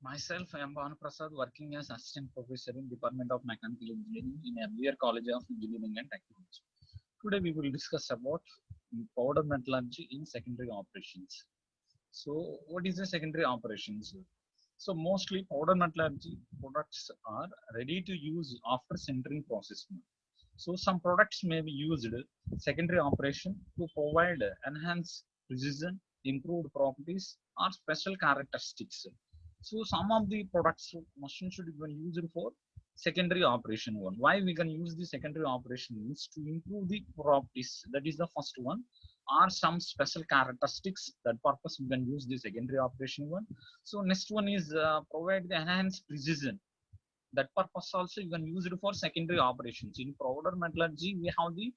Myself, I am Bhanu Prasad, working as assistant professor in Department of Mechanical Engineering in MBR College of Engineering and Technology. Today we will discuss about powder metallurgy in secondary operations. So, what is the secondary operations? So, mostly powder metallurgy products are ready to use after sintering process. So, some products may be used secondary operation to provide enhanced precision, improved properties, or special characteristics. So, some of the products machine should be used for secondary operation one. Why we can use the secondary operation means to improve the properties. That is the first one. Or some special characteristics. That purpose we can use the secondary operation one. So next one is provide the enhanced precision. That purpose also you can use it for secondary operations. In powder metallurgy we have the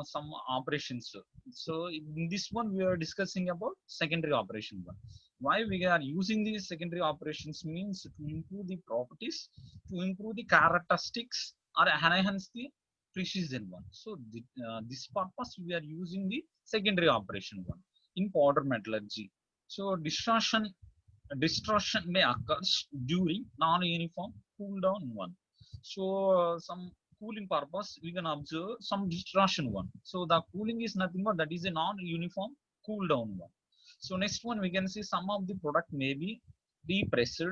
some operations. So in this one we are discussing about secondary operation one. Why we are using these secondary operations means to improve the properties, to improve the characteristics, or enhance the precision one. So this purpose we are using the secondary operation one in powder metallurgy. So distortion may occur during non-uniform cool down one. So some cooling purpose we can observe some distortion one. So the cooling is nothing but that is a non-uniform cool down one. So next one we can see some of the product may be depressed,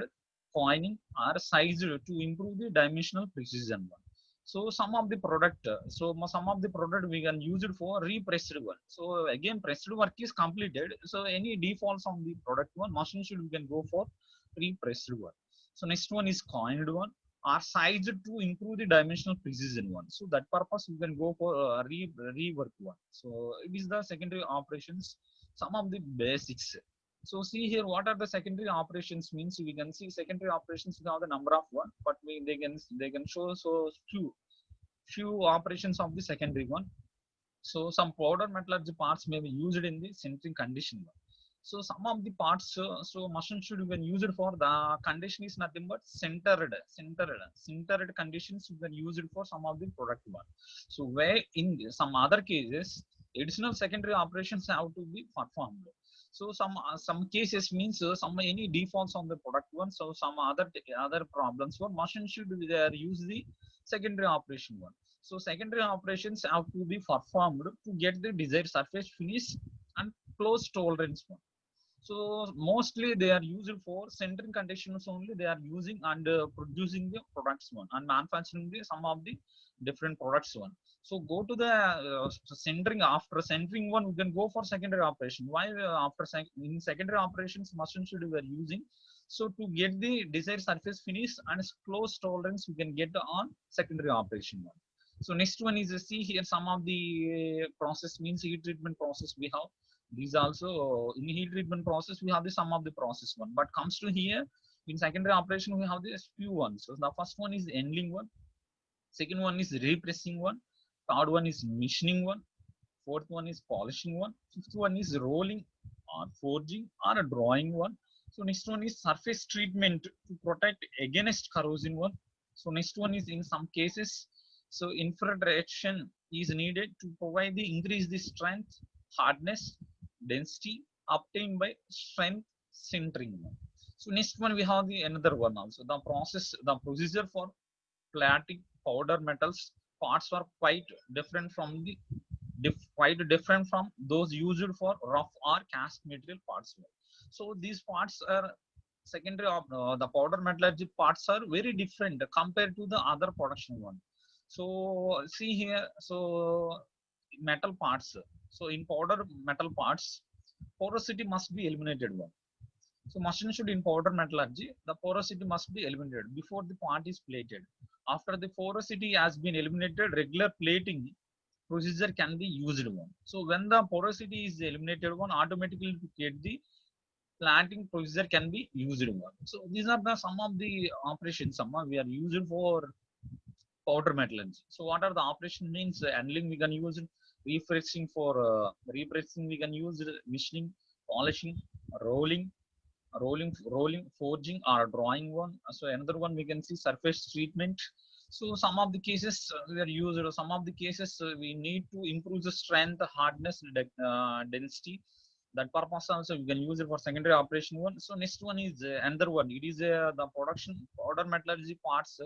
coining, or sized to improve the dimensional precision one. So some of the product, some of the product we can use it for repressed one. So again, pressed work is completed. So any defaults on the product one, machine should we can go for repressed one. So next one is coined one, or sized to improve the dimensional precision one. So that purpose you can go for rework one. So it is the secondary operations, some of the basics. So see here, what are the secondary operations means? We can see secondary operations we have the number of one, but they can show so few operations of the secondary one. So some powder metallurgy parts may be used in the sintering condition. So some of the parts, so machine should when used for the condition is nothing but centered conditions you can use it for some of the product one. So where in some other cases, additional secondary operations have to be performed. So some cases means some any defaults on the product one. So some other problems for machine should be there use the secondary operation one. So secondary operations have to be performed to get the desired surface finish and close tolerance one. So mostly they are used for centering conditions only. They are using and producing the products one and manufacturing the some of the different products one. So go to the centering. After centering one, we can go for secondary operation. Why in secondary operations machine should we are using? So to get the desired surface finish and close tolerance, we can get on secondary operation one. So next one is see here some of the process means heat treatment process we have. These also in heat treatment process we have the some of the process one, but comes to here in secondary operation we have this few ones. So the first one is annealing one, second one is repressing one, third one is machining one, fourth one is polishing one, fifth one is rolling or forging or a drawing one. So next one is surface treatment to protect against corrosion one. So next one is in some cases, so infiltration is needed to provide the increase the strength, hardness, density obtained by strength sintering one. So next one we have the another one also. The procedure for plating powder metals parts are quite different from the quite different from those used for rough or cast material parts. So these parts are secondary of the powder metallurgy parts are very different compared to the other production one. So see here, so metal parts. So in powder metal parts, porosity must be eliminated one. So machine should in powder metallurgy, the porosity must be eliminated before the part is plated. After the porosity has been eliminated, regular plating procedure can be used one. So when the porosity is eliminated one, automatically to get the planting procedure can be used one. So these are the some of the operations some we are using for powder metallurgy. So what are the operation means? Handling we can use, repressing we can use, machining, polishing, rolling, forging or drawing one. So another one we can see surface treatment. So some of the cases we are used, some of the cases we need to improve the strength, hardness, density. That purpose also you can use it for secondary operation one. So next one is another one. It is the production powder metallurgy parts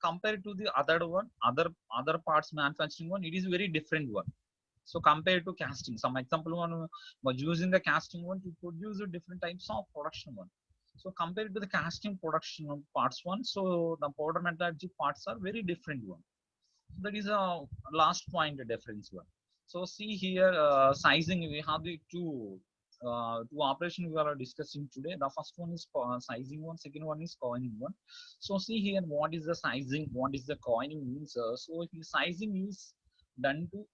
compared to the other one, other parts manufacturing one. It is very different one. So compared to casting, some example one was using the casting one to produce different types of production one. So compared to the casting production parts one, so the powder metallurgy parts are very different one. That is a last point difference one. So see here sizing, we have the two operation we are discussing today. The first one is sizing one, second one is coining one. So see here what is the sizing, what is the coining means. So if the sizing is done to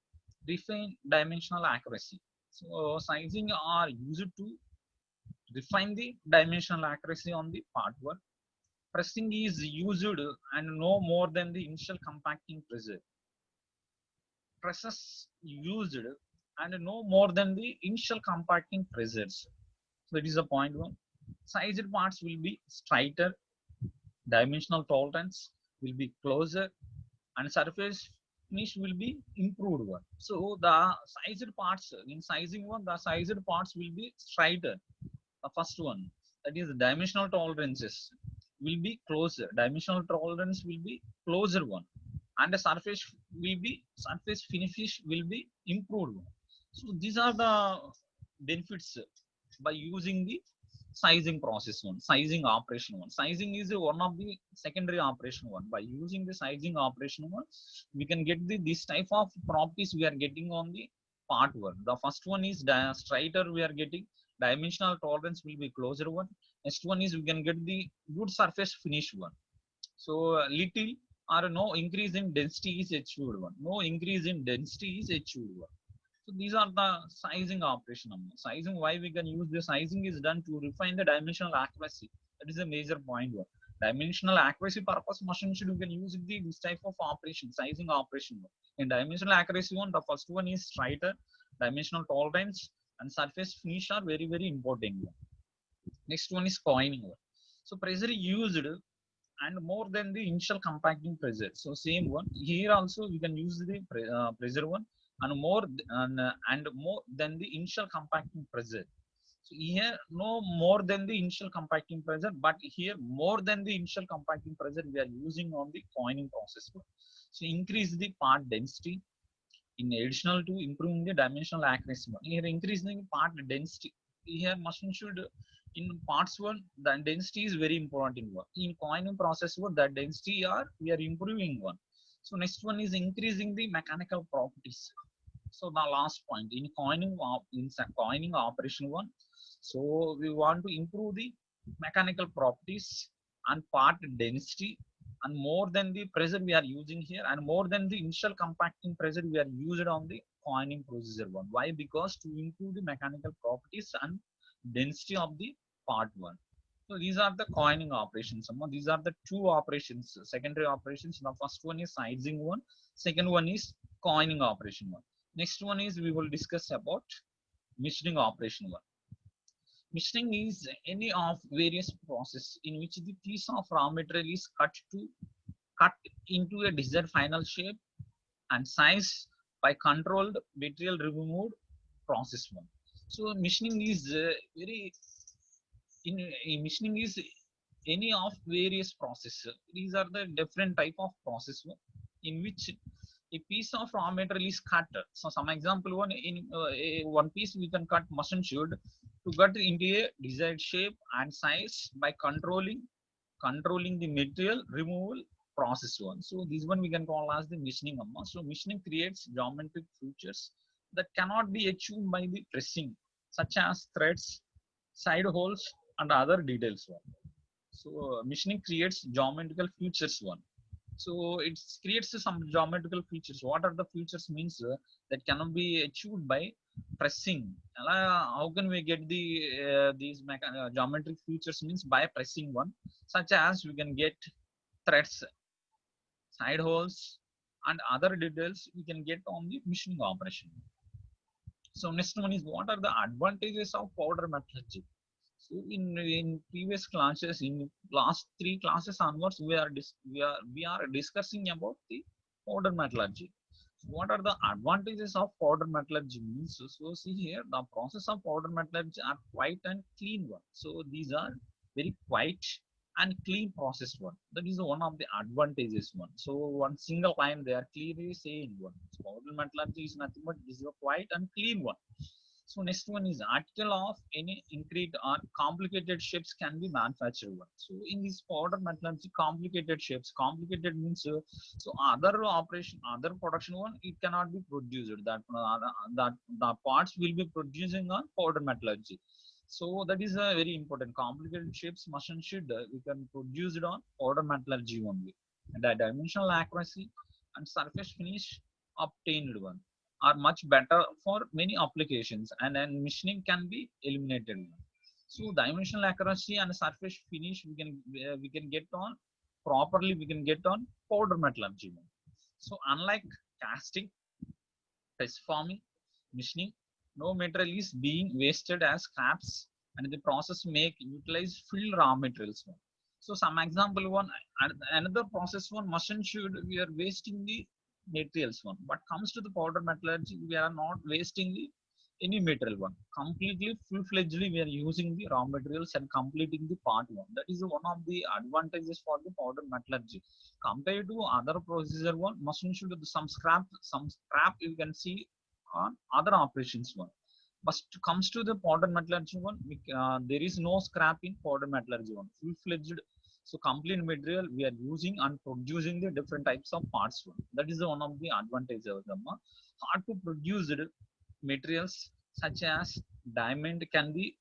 define dimensional accuracy. So sizing are used to define the dimensional accuracy on the part one. Pressing is used and no more than the initial compacting pressure. Presses used and no more than the initial compacting pressures. So that is the point one. Sized parts will be straighter, dimensional tolerance will be closer, and surface finish will be improved one. So the sized parts in sizing one, the sized parts will be straighter. The first one, that is dimensional tolerances will be closer. Dimensional tolerance will be closer one, and the surface finish will be improved one. So these are the benefits by using the sizing process one, sizing operation one. Sizing is one of the secondary operation one. By using the sizing operation one, we can get this type of properties we are getting on the part one. The first one is straighter, we are getting dimensional tolerance will be closer one. Next one is we can get the good surface finish one. So little or no increase in density is achieved one. No increase in density is achieved one. So these are the sizing operation. Sizing, why we can use the sizing is done to refine the dimensional accuracy. That is a major point one. Dimensional accuracy purpose machine should we can use this type of operation, sizing operation. In dimensional accuracy one, the first one is straighter, dimensional tolerance, and surface finish are very important. Next one is coining one. So pressure used and more than the initial compacting pressure. So same one here also we can use the pressure one and more than the initial compacting pressure. So here no more than the initial compacting pressure, but here more than the initial compacting pressure we are using on the coining process. So increase the part density in additional to improving the dimensional accuracy. Here increasing part density. Here machine should in parts one, the density is very important in one. In coining process one, the density are we are improving one. So next one is increasing the mechanical properties. So the last point in coining operation one, so we want to improve the mechanical properties and part density and more than the pressure we are using here and more than the initial compacting pressure we are used on the coining procedure one. Why? Because to improve the mechanical properties and density of the part one. So these are the coining operations. These are the two operations, secondary operations. The first one is sizing one, second one is coining operation one. Next one is we will discuss about machining operation one. Machining is any of various process in which the piece of raw material is cut into a desired final shape and size by controlled material removed process one. So machining is machining is any of various process. These are the different type of process in which a piece of raw material is cut. So some example one in one piece we can cut machine should to cut into a desired shape and size by controlling the material removal process one. So this one we can call as the machining. So machining creates geometric features that cannot be achieved by the pressing, such as threads, side holes, and other details one. So machining creates geometrical features one. So it creates some geometrical features. What are the features means that cannot be achieved by pressing. How can we get these geometric features means by pressing one, such as we can get threads, side holes, and other details we can get on the machining operation. So next one is what are the advantages of powder metallurgy? So in previous classes, in last three classes onwards, we are discussing about the powder metallurgy. What are the advantages of powder metallurgy means? So see here, the process of powder metallurgy are quiet and clean one. So these are very quiet and clean process one. That is one of the advantages one. So one single line they are clearly saying one. So powder metallurgy is nothing but this is a quiet and clean one. So next one is article of any increased or complicated shapes can be manufactured one. So in this powder metallurgy, complicated shapes, complicated means so other operation, other production one, it cannot be produced. That the parts will be producing on powder metallurgy. So that is a very important. Complicated shapes machine should we can produce it on powder metallurgy only. And the dimensional accuracy and surface finish obtained one are much better for many applications, and then machining can be eliminated. So dimensional accuracy and surface finish we can get on properly. We can get on powder metallurgy. So unlike casting, test forming, machining, no material is being wasted as scraps, and the process make utilize filled raw materials. So some example one, another process one machine should we are wasting the materials one, but comes to the powder metallurgy we are not wasting the any material one. Completely full-fledgedly we are using the raw materials and completing the part one. That is one of the advantages for the powder metallurgy compared to other procedure one. Machine should do some scrap you can see on other operations one. But comes to the powder metallurgy one, there is no scrap in powder metallurgy one. Full-fledged, so complete material we are using and producing the different types of parts one. That is one of the advantages of them. Hard to produce materials such as diamond can be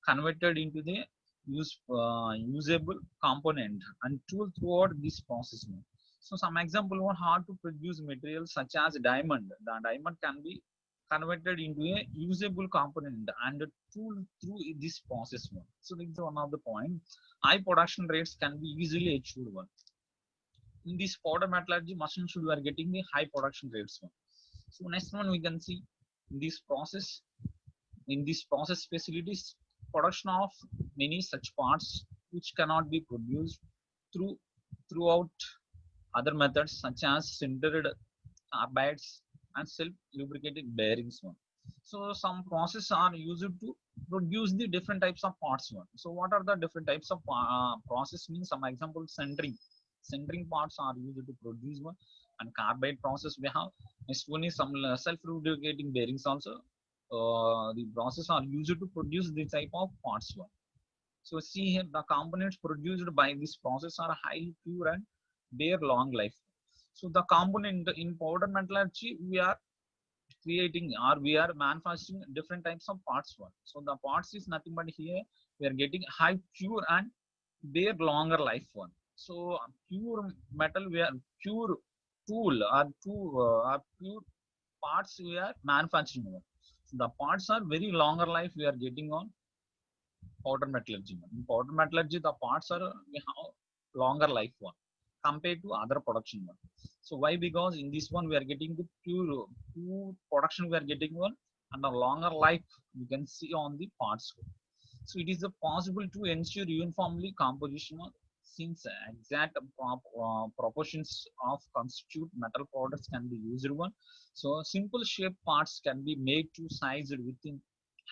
converted into the usable component and tool throughout this process. So some example one, hard to produce materials such as diamond. The diamond can be converted into a usable component and a tool through this process one. So this is one of the point. High production rates can be easily achieved one. In this powder metallurgy machine should we are getting the high production rates one. So next one we can see in this process facilities, production of many such parts which cannot be produced through throughout other methods such as sintered carbides and self-lubricating bearings one. So some processes are used to produce the different types of parts one. So what are the different types of process means? Some example centering. Centering parts are used to produce one, and carbide process we have. Next one is some self-lubricating bearings also. The process are used to produce this type of parts one. So see here, the components produced by this process are highly pure and bear long life. So the component in powder metallurgy, we are creating or we are manufacturing different types of parts one. So the parts is nothing but here we are getting high pure and bear longer life one. So pure metal we are pure tool or pure parts we are manufacturing one. So the parts are very longer life we are getting on powder metallurgy. In powder metallurgy, the parts are we have longer life one compared to other production one. So why? Because in this one we are getting the pure production we are getting one, and a longer life you can see on the parts. So it is possible to ensure uniformly composition since exact proportions of constitute metal powders can be used one. So simple shape parts can be made to size within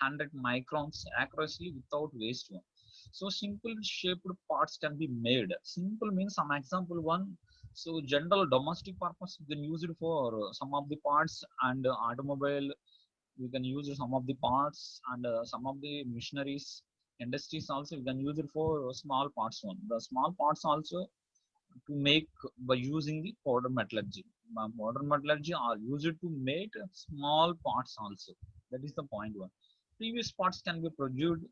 100 microns accurately without waste one. So simple shaped parts can be made. Simple means some example one. So general domestic purpose you can use it for some of the parts, and automobile we can use some of the parts, and some of the machineries industries also you can use it for small parts one. The small parts also to make by using the powder metallurgy. Powder metallurgy are used to make small parts also. That is the point one. Previous parts can be produced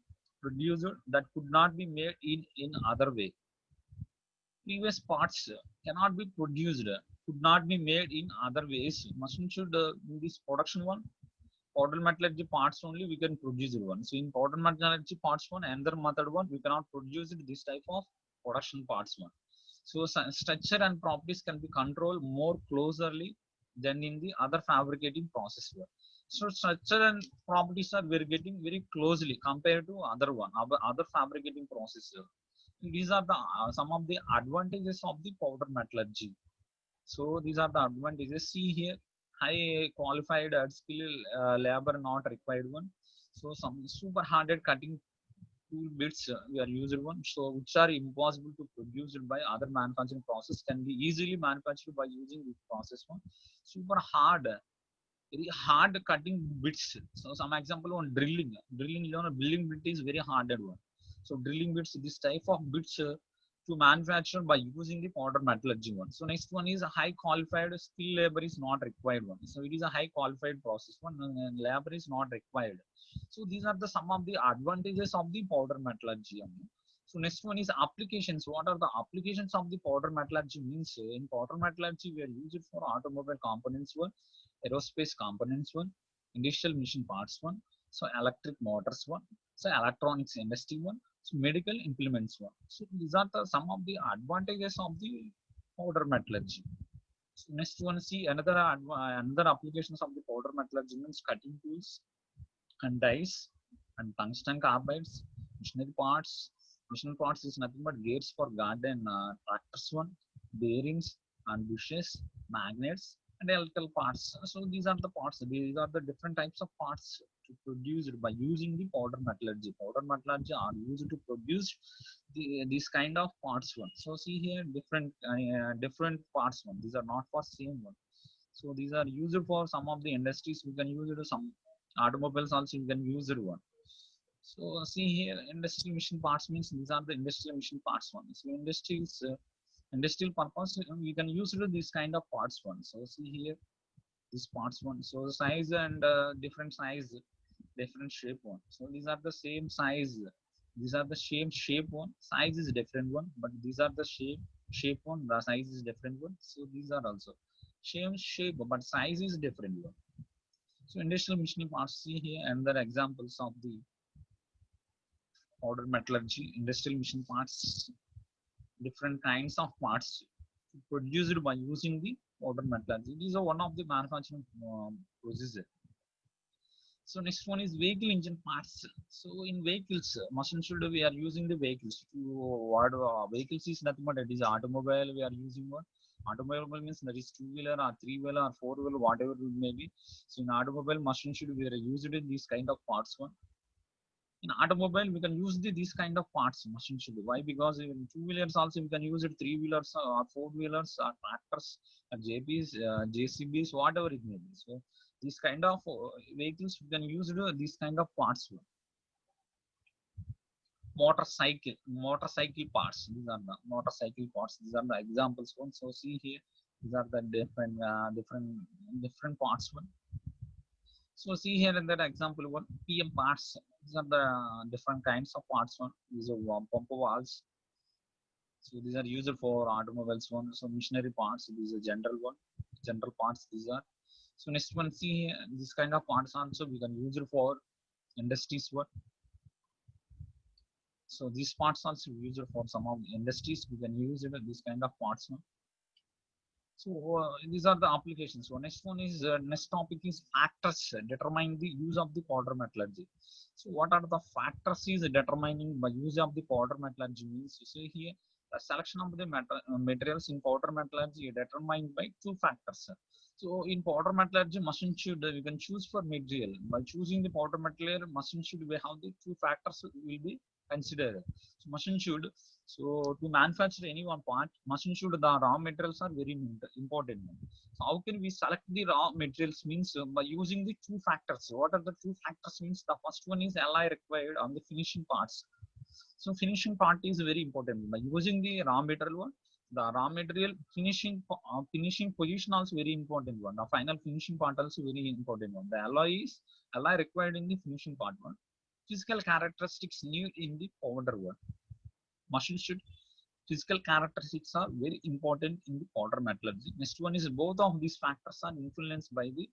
that could not be made in other way. Previous parts cannot be produced, could not be made in other ways. Machine should do this production one. Powder metallurgy parts only we can produce it one. So in powder metallurgy parts one, another method one, we cannot produce it this type of production parts one. So structure and properties can be controlled more closely than in the other fabricating process one. So structure and properties are we're getting very closely compared to other one, other fabricating process. These are the some of the advantages of the powder metallurgy. So these are the advantages. See here, high qualified skill labor not required one. So some super hardened cutting tool bits we are used one. So which are impossible to produce by other manufacturing process can be easily manufactured by using this process one. Super hard, very hard cutting bits. So some example on drilling. Drilling, you know, drilling bit is very hardened one. So drilling bits, this type of bits to manufacture by using the powder metallurgy one. So next one is a high qualified skill labor is not required one. So it is a high qualified process one and labor is not required. So these are the some of the advantages of the powder metallurgy. So next one is applications. What are the applications of the powder metallurgy means? In powder metallurgy, we are used for automobile components one, aerospace components one, industrial machine parts one, so electric motors one, so electronics industry one, so medical implements one. So these are the some of the advantages of the powder metallurgy. So next one, see another applications of the powder metallurgy means cutting tools and dies and tungsten carbides, machinery parts. Machinery parts is nothing but gears for garden tractors one, bearings and bushes, magnets and electrical parts. So these are the parts. These are the different types of parts to produce by using the powder metallurgy. Powder metallurgy are used to produce these kind of parts one. So see here different parts one. These are not for same one. So these are used for some of the industries. We can use it to some automobiles also you can use it one. So see here industrial machine parts means these are the industrial machine parts one. So industries industrial purpose we can use it this kind of parts one. So see here this parts one. So the size and different size, different shape one. So these are the same size. These are the same shape one. Size is different one, but these are the shape one. The size is different one. So these are also same shape, but size is different one. So industrial machining parts, see here another examples of the powder metallurgy, industrial machine parts, different kinds of parts produced by using the powder metallurgy. These are one of the manufacturing processes. So next one is vehicle engine parts. So in vehicles, machine should we are using the vehicles to what vehicles is nothing but it is automobile we are using one. Automobile means that is two-wheeler or three-wheeler or four-wheeler, whatever it may be. So in automobile, machine should be used in these kind of parts one. In automobile we can use these kind of parts machine should be. Why? Because in two-wheelers also we can use it, three-wheelers or four-wheelers or tractors or jps jcbs, whatever it may be. So these kind of vehicles we can use these kind of parts. Motorcycle parts, these are the motorcycle parts, these are the examples one. So see here these are the different parts one. So see here in that example one, PM parts. These are the different kinds of parts one. These are pump valves. So these are used for automobiles one. So machinery parts. These are general one. General parts. These are. So next one, see here, this kind of parts also we can use it for industries one. So these parts also used for some of the industries. We can use it this kind of parts one. So these are the applications. So next one is next topic is factors determine the use of the powder metallurgy. So what are the factors is determining by use of the powder metallurgy means, you see here the selection of the materials in powder metallurgy determined by two factors. So in powder metallurgy, machine should we can choose for material. By choosing the powder material, machine should we have the two factors will be considered. So machine should, so to manufacture any one part, machine should the raw materials are very important. So how can we select the raw materials means by using the two factors. What are the two factors means? The first one is alloy required on the finishing parts. So finishing part is very important. By using the raw material one, the raw material finishing position also very important one. The final finishing part also very important one. The alloy required in the finishing part one. Physical characteristics new in the powder one. Machine should physical characteristics are very important in the powder metallurgy. Next one is both of these factors are influenced by the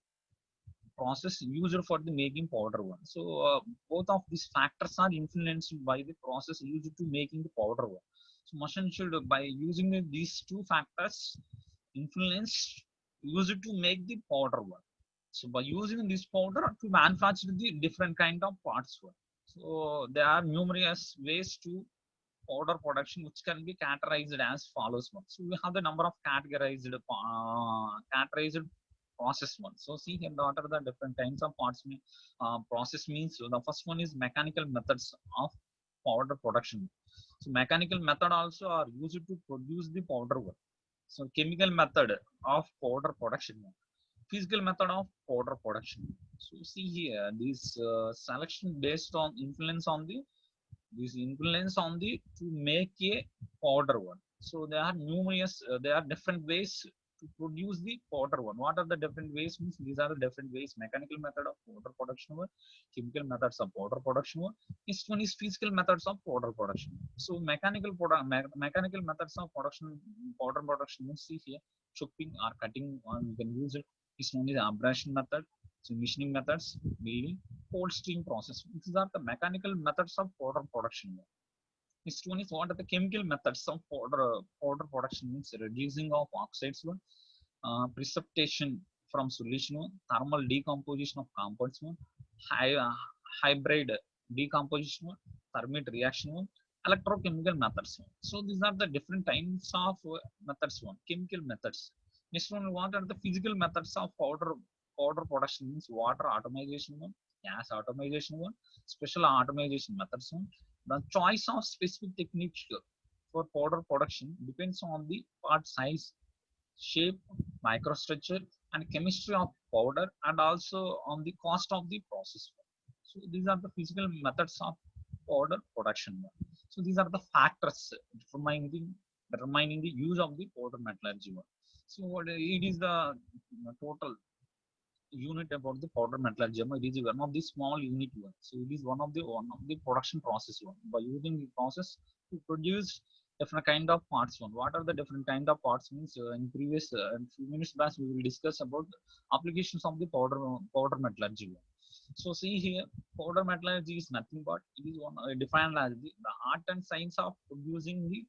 process used for the making powder one. So both of these factors are influenced by the process used to making the powder one. So machine should by using these two factors influence used to make the powder one. So by using this powder to manufacture the different kind of parts one. So there are numerous ways to powder production which can be categorized as follows one. So we have the number of categorized process one. So see here, what are the different kinds of parts? Process means the first one is mechanical methods of powder production. So mechanical method also are used to produce the powder one. So chemical method of powder production one. Physical method of powder production. So see here, this selection based on influence on the to make a powder one. So there are numerous, there are different ways to produce the powder one. What are the different ways? Means these are the different ways: mechanical method of powder production one, chemical methods of powder production one. Next one is physical methods of powder production. So mechanical methods of production, powder production means see here, chopping or cutting. You can use it. This one is abrasion method. So machining methods, milling, cold steam process. These are the mechanical methods of powder production. Next one is what are the chemical methods of powder production means reducing of oxides, precipitation from solution, thermal decomposition of compounds, high, hybrid decomposition, thermite reaction, electrochemical methods. So these are the different types of methods. Chemical methods. Next one, what are the physical methods of powder production means water atomization one, gas atomization one, special atomization methods one. The choice of specific technique for powder production depends on the part size, shape, microstructure, and chemistry of powder, and also on the cost of the process. So these are the physical methods of powder production. So these are the factors determining the use of the powder metallurgy. So what it is the total unit about the powder metallurgy. It is one of the small unit one. So it is one of the production process one. By using the process to produce different kind of parts one. What are the different kind of parts means in previous few minutes back we will discuss about applications of the powder metallurgy one. So see here, powder metallurgy is nothing but it is one defined as the art and science of producing the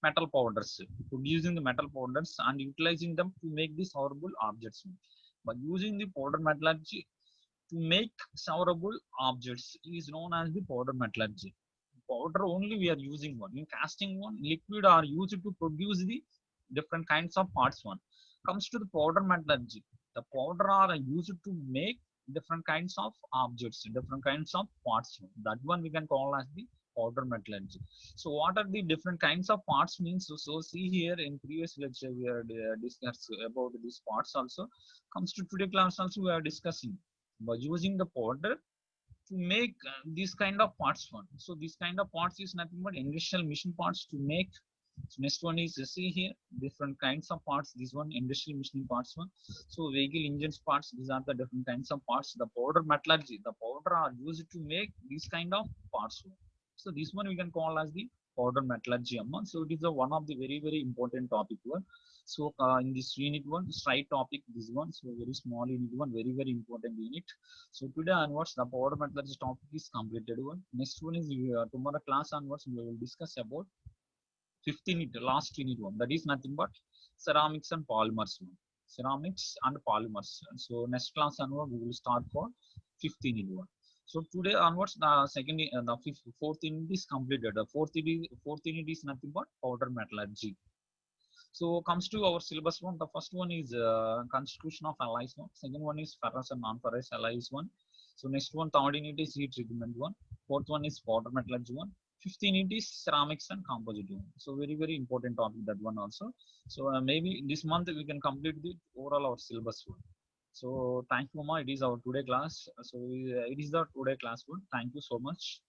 metal powders and utilizing them to make the solvable objects. By using the powder metallurgy to make solvable objects is known as the powder metallurgy. Powder only we are using one. In casting one, liquid are used to produce the different kinds of parts one. Comes to the powder metallurgy, the powder are used to make different kinds of objects, different kinds of parts. That one we can call as the powder metallurgy. So what are the different kinds of parts means? So see here in previous lecture we are discussed about these parts also. Comes to today class also we are discussing by using the powder to make these kind of parts one. So this kind of parts is nothing but industrial machine parts to make. So next one is see here different kinds of parts. This one industrial machining parts one. So vehicle engines parts. These are the different kinds of parts. The powder metallurgy, the powder are used to make these kind of parts one. So this one we can call as the powder metallurgy. So it is a one of the very important topic one. So in this unit one, straight topic this one. So very small unit one, very important unit. So today onwards, the powder metallurgy topic is completed one. Next one is tomorrow class onwards we will discuss about 15th last unit one. That is nothing but ceramics and polymers one. Ceramics and polymers. So next class onward we will start for 15th one. So today onwards the fourth unit is completed. The fourth unit is nothing but powder metallurgy. So comes to our syllabus one. The first one is constitution of alloys one. Second one is ferrous and non-ferrous alloys one. So next one, third unit is heat treatment one. Fourth one is powder metallurgy one. 15 it is ceramics and composite one. So very important topic that one also. So maybe this month we can complete the overall our syllabus one. So thank you, Mama. It is our today class. So it is the today class one. Thank you so much.